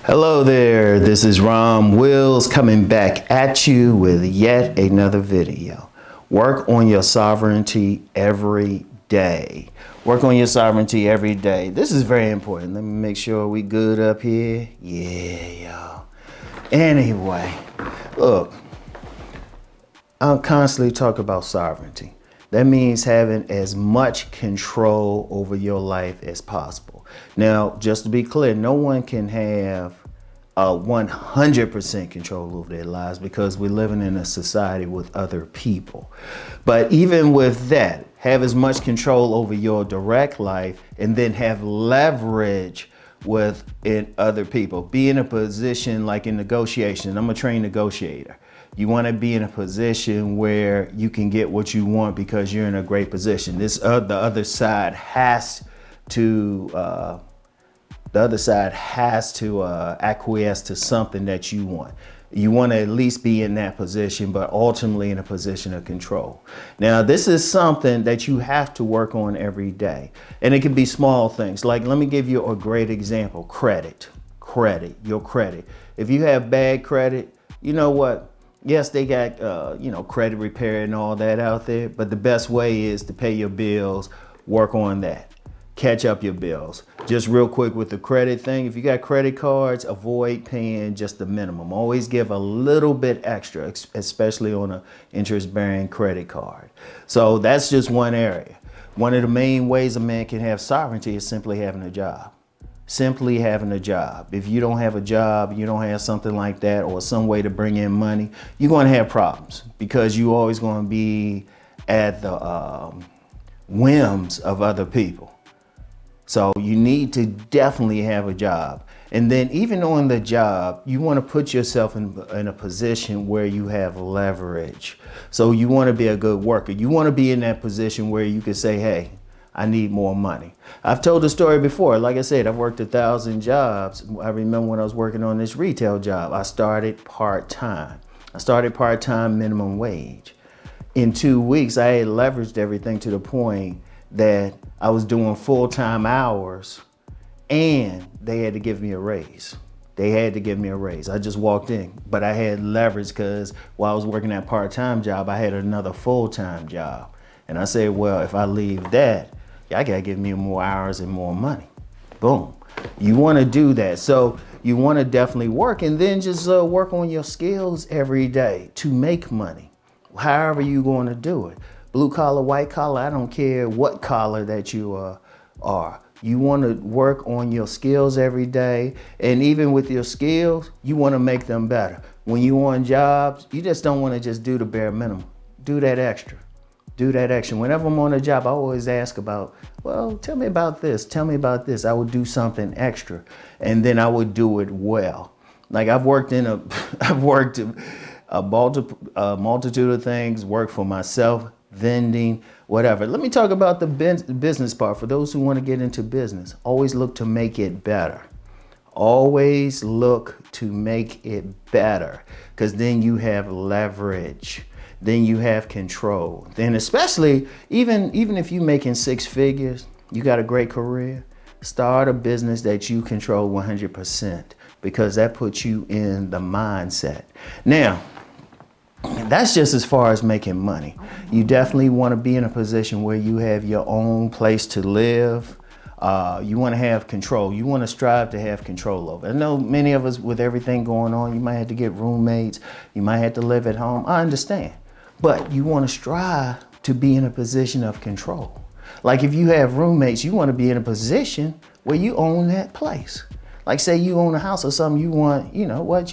Hello there, this is Rom Wills coming back at you with yet another video. Work on your sovereignty every day. Work on your sovereignty every day. This is very important. Let me make sure we good up here. Yeah, y'all. Anyway, look, I'll constantly talk about sovereignty. That means having as much control over your life as possible. Now, just to be clear, no one can have 100% control over their lives because we're living in a society with other people. But even with that, have as much control over your direct life and then have leverage with other people. Be in a position like in negotiation. I'm a trained negotiator. You want to be in a position where you can get what you want because you're in a great position. The other side has to acquiesce to something that you want. You want to at least be in that position, but ultimately in a position of control. Now, this is something that you have to work on every day. And it can be small things. Like, let me give you a great example. Credit, your credit. If you have bad credit, you know what? Yes, they got, credit repair and all that out there, but the best way is to pay your bills, work on that, catch up your bills. Just real quick with the credit thing, if you got credit cards, avoid paying just the minimum. Always give a little bit extra, especially on an interest-bearing credit card. So that's just one area. One of the main ways a man can have sovereignty is simply having a job. Simply having a job. If you don't have a job, you don't have something like that or some way to bring in money, you're going to have problems because you're always going to be at the whims of other people. So you need to definitely have a job. And then even on the job, you want to put yourself in a position where you have leverage. So you want to be a good worker. You want to be in that position where you can say, hey, I need more money. I've told the story before. Like I said, I've worked 1,000 jobs. I remember when I was working on this retail job, I started part-time. Minimum wage. In 2 weeks, I had leveraged everything to the point that I was doing full-time hours and they had to give me a raise. I just walked in, but I had leverage because while I was working that part-time job, I had another full-time job. And I said, well, if I leave that, I gotta give me more hours and more money. Boom. You wanna do that. So you wanna definitely work and then just work on your skills every day to make money. However you gonna do it. Blue collar, white collar, I don't care what collar that you are. You wanna work on your skills every day. And even with your skills, you wanna make them better. When you on jobs, you just don't wanna just do the bare minimum. Do that extra. Whenever I'm on a job, I always ask about, well, tell me about this. I would do something extra and then I would do it well. Like I've worked a multitude of things, worked for myself, vending, whatever. Let me talk about the business part. For those who want to get into business, always look to make it better. Because then you have leverage. Then you have control. Then especially, even if you're making 6 figures, you got a great career, start a business that you control 100% because that puts you in the mindset. Now, that's just as far as making money. You definitely want to be in a position where you have your own place to live. You want to have control. You want to strive to have control over it. I know many of us with everything going on, you might have to get roommates. You might have to live at home. I understand. But you want to strive to be in a position of control. Like if you have roommates, you want to be in a position where you own that place. Like say you own a house or something, you want, you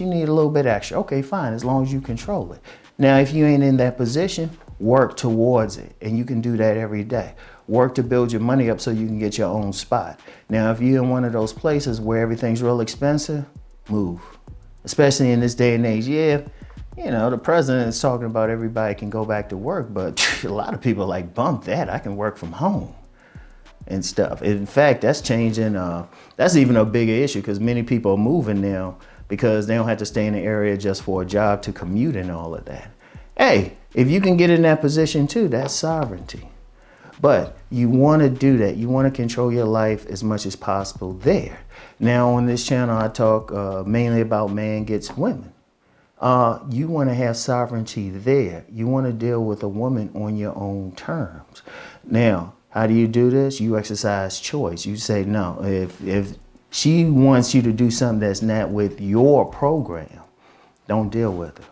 need a little bit extra. Okay, fine, as long as you control it. Now, if you ain't in that position, work towards it. And you can do that every day. Work to build your money up so you can get your own spot. Now, if you're in one of those places where everything's real expensive, move. Especially in this day and age. Yeah. The president is talking about everybody can go back to work, but a lot of people like, bump that, I can work from home and stuff. In fact, that's changing. That's even a bigger issue because many people are moving now because they don't have to stay in the area just for a job to commute and all of that. Hey, if you can get in that position too, that's sovereignty. But you want to do that. You want to control your life as much as possible there. Now on this channel, I talk mainly about man gets women. You want to have sovereignty there. You want to deal with a woman on your own terms. Now, how do you do this? You exercise choice. You say, no, if she wants you to do something that's not with your program, don't deal with her.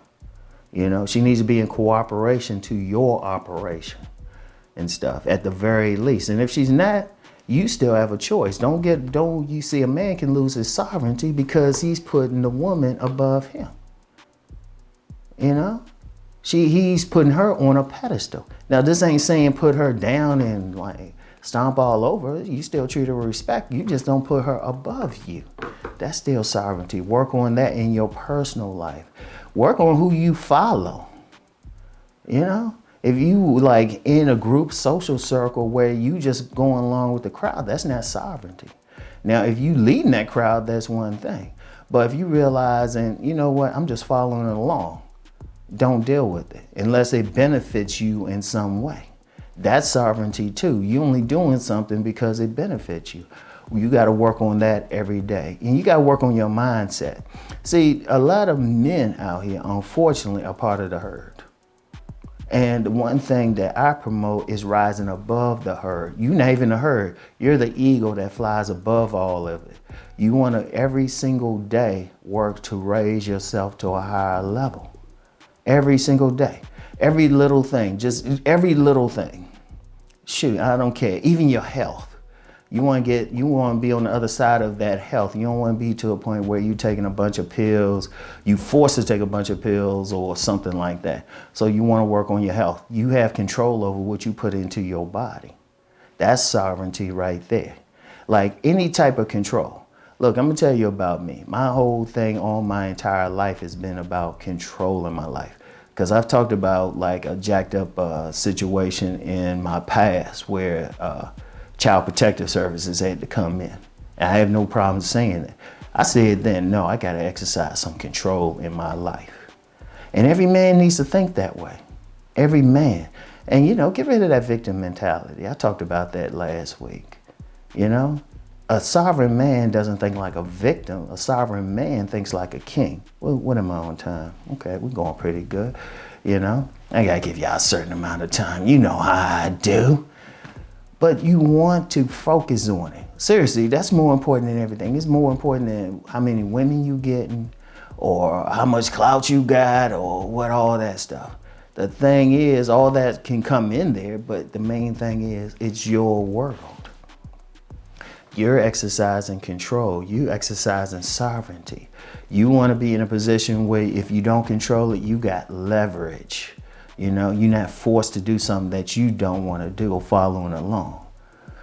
You know, she needs to be in cooperation to your operation and stuff at the very least. And if she's not, you still have a choice. You see, a man can lose his sovereignty because he's putting the woman above him. You know, he's putting her on a pedestal. Now, this ain't saying put her down and like stomp all over her. You still treat her with respect. You just don't put her above you. That's still sovereignty. Work on that in your personal life. Work on who you follow. You know, if you like in a group social circle where you just going along with the crowd, that's not sovereignty. Now, if you leading that crowd, that's one thing. But if you realize, and you know what, I'm just following it along. Don't deal with it unless it benefits you in some way. That's sovereignty too. You only doing something because it benefits you. You got to work on that every day. And you got to work on your mindset. See, a lot of men out here, unfortunately, are part of the herd. And the one thing that I promote is rising above the herd. You're not even the herd. You're the eagle that flies above all of it. You want to every single day work to raise yourself to a higher level. Every single day, every little thing, just every little thing. Shoot, I don't care. Even your health. You want to be on the other side of that health. You don't want to be to a point where you're taking a bunch of pills, you forced to take a bunch of pills or something like that. So you want to work on your health. You have control over what you put into your body. That's sovereignty right there. Like any type of control. Look, I'm gonna tell you about me. My whole thing all my entire life has been about controlling my life. Because I've talked about like a jacked up situation in my past where Child Protective Services had to come in. And I have no problem saying that. I said then, no, I gotta exercise some control in my life. And every man needs to think that way. Every man. And you know, get rid of that victim mentality. I talked about that last week. You know? A sovereign man doesn't think like a victim. A sovereign man thinks like a king. Well, what am I on time? Okay, we're going pretty good. You know, I gotta give y'all a certain amount of time. You know how I do. But you want to focus on it. Seriously, that's more important than everything. It's more important than how many women you getting or how much clout you got or what all that stuff. The thing is, all that can come in there, but the main thing is it's your world. You're exercising control. You exercising sovereignty. You want to be in a position where if you don't control it, you got leverage. You know, you're not forced to do something that you don't want to do or following along.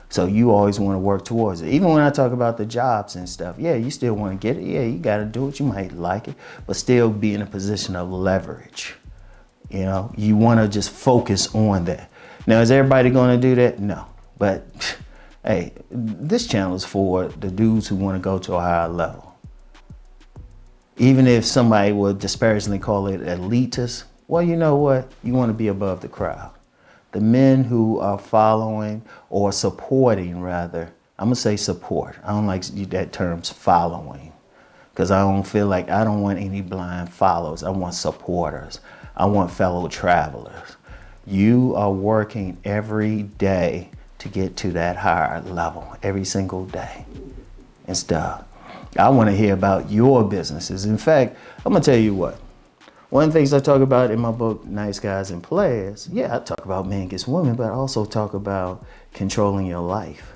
So you always want to work towards it. Even when I talk about the jobs and stuff, yeah, you still want to get it. Yeah, you got to do it. You might like it, but still be in a position of leverage. You know, you want to just focus on that. Now, is everybody going to do that? No, but hey, this channel is for the dudes who want to go to a higher level. Even if somebody would disparagingly call it elitist, well, you know what? You want to be above the crowd. The men who are following or supporting, rather, I'm going to say support. I don't like that term's following because I don't want any blind followers. I want supporters. I want fellow travelers. You are working every day to get to that higher level every single day and stuff. I want to hear about your businesses. In fact, I'm going to tell you what. One of the things I talk about in my book, Nice Guys and Players, yeah, I talk about man gets woman, but I also talk about controlling your life.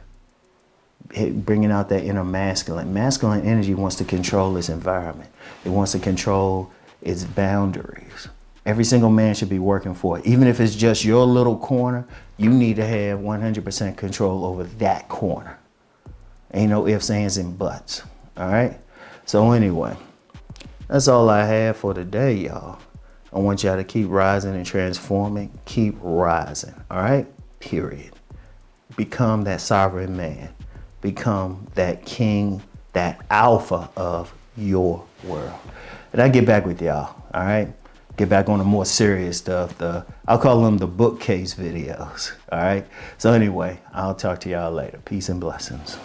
Bringing out that inner masculine. Masculine energy wants to control its environment. It wants to control its boundaries. Every single man should be working for it. Even if it's just your little corner, you need to have 100% control over that corner. Ain't no ifs, ands, and buts. All right? So anyway, that's all I have for today, y'all. I want y'all to keep rising and transforming. Keep rising. All right? Period. Become that sovereign man. Become that king, that alpha of your world. And I'll get back with y'all. All right? get back on the more serious stuff. I'll call them the bookcase videos. All right. So anyway, I'll talk to y'all later. Peace and blessings.